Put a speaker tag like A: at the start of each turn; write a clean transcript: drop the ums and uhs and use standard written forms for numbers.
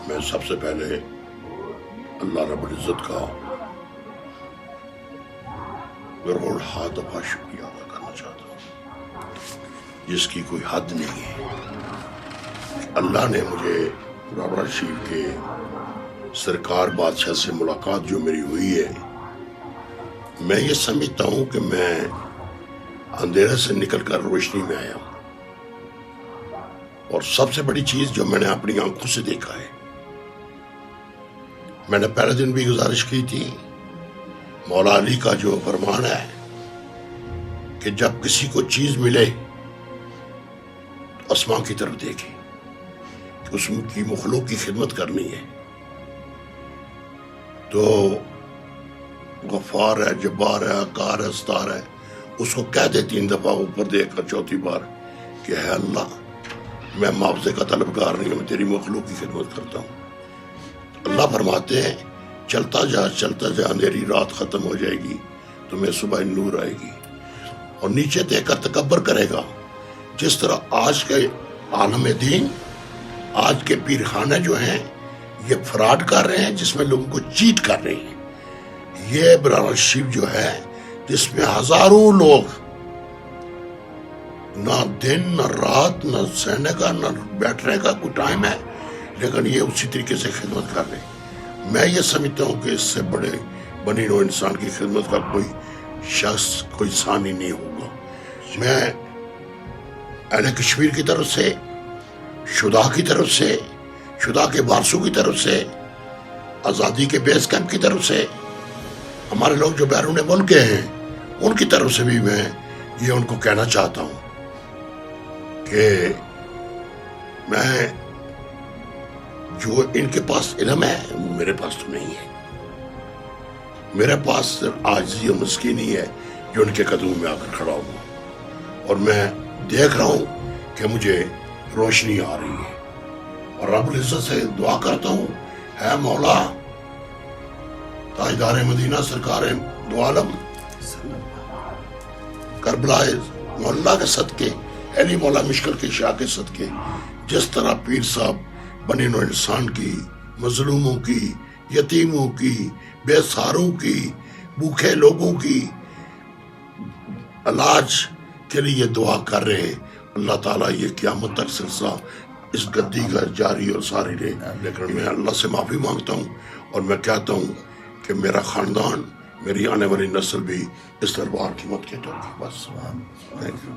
A: میں سب سے پہلے اللہ رب العزت کا کروڑ ہاتھ دفعہ شکریہ ادا کرنا چاہتا ہوں، جس کی کوئی حد نہیں ہے۔ اللہ نے مجھے بابر شریف کے سرکار بادشاہ سے ملاقات جو میری ہوئی ہے، میں یہ سمجھتا ہوں کہ میں اندھیرے سے نکل کر روشنی میں آیا ہوں، اور سب سے بڑی چیز جو میں نے اپنی آنکھوں سے دیکھا ہے، میں نے پہلے دن بھی گزارش کی تھی، مولا علی کا جو فرمان ہے کہ جب کسی کو چیز ملے تو آسمان کی طرف دیکھے کہ اس کی مخلوق کی خدمت کرنی ہے، تو غفار ہے، جبار ہے، قہار ہے، ستار ہے، اس کو کہہ دے 3 دفعہ اوپر دیکھ کر 4تھی بار کہ ہے اللہ، میں معاوضے کا طلبگار نہیں ہوں، میں تیری مخلوق کی خدمت کرتا ہوں۔ اللہ فرماتے ہیں چلتا جا اندھیری رات ختم ہو جائے گی، تمہیں صبح نور آئے گی، اور نیچے دیکھ کر تکبر کرے گا۔ جس طرح آج کے عالم دین، آج کے پیر خانے جو ہیں، یہ فراڈ کر رہے ہیں، جس میں لوگوں کو چیٹ کر رہے ہیں۔ یہ برابر شیف جو ہے، جس میں ہزاروں لوگ نہ دن نہ رات، نہ سہنے کا نہ بیٹھنے کا کوئی ٹائم ہے، لیکن یہ اسی طریقے سے خدمت کر رہے ہیں۔ میں یہ سمجھتا ہوں کہ اس سے بڑے بنی نوع انسان کی خدمت کا کوئی شخص، کوئی ثانی نہیں ہوگا۔ میں اہل کشمیر کی طرف سے، شہداء کی طرف سے، شہداء کے وارثوں کی طرف سے، آزادی کے بیس کیمپ کی طرف سے، ہمارے لوگ جو بیرون ملک کے ہیں، ان کی طرف سے بھی میں یہ ان کو کہنا چاہتا ہوں کہ میں جو ان کے پاس علم ہے، میرے پاس تو نہیں ہے۔ میرے پاس صرف عاجزی اور مسکینی ہے جو ان کے قدموں میں آ کر کھڑا ہوں، اور میں دیکھ رہا ہوں کہ مجھے روشنی آ رہی ہے، اور رب العزت سے دعا کرتا ہوں، اے مولا، تاجدار مدینہ سرکار دو عالم کربلا مولا کے صدقے، علی مولا مشکل کے شاہ کے صدقے، جس طرح پیر صاحب بنی نوع انسان کی، مظلوموں کی، یتیموں کی، بے سہاروں کی، بھوکے لوگوں کی علاج کے لیے دعا کر رہے ہیں، اللہ تعالیٰ یہ قیامت تک سلسلہ اس گدی کا جاری اور ساری رہے۔ لیکن میں اللہ سے معافی مانگتا ہوں، اور میں کہتا ہوں کہ میرا خاندان، میری آنے والی نسل بھی اس دربار کی مت کے بس۔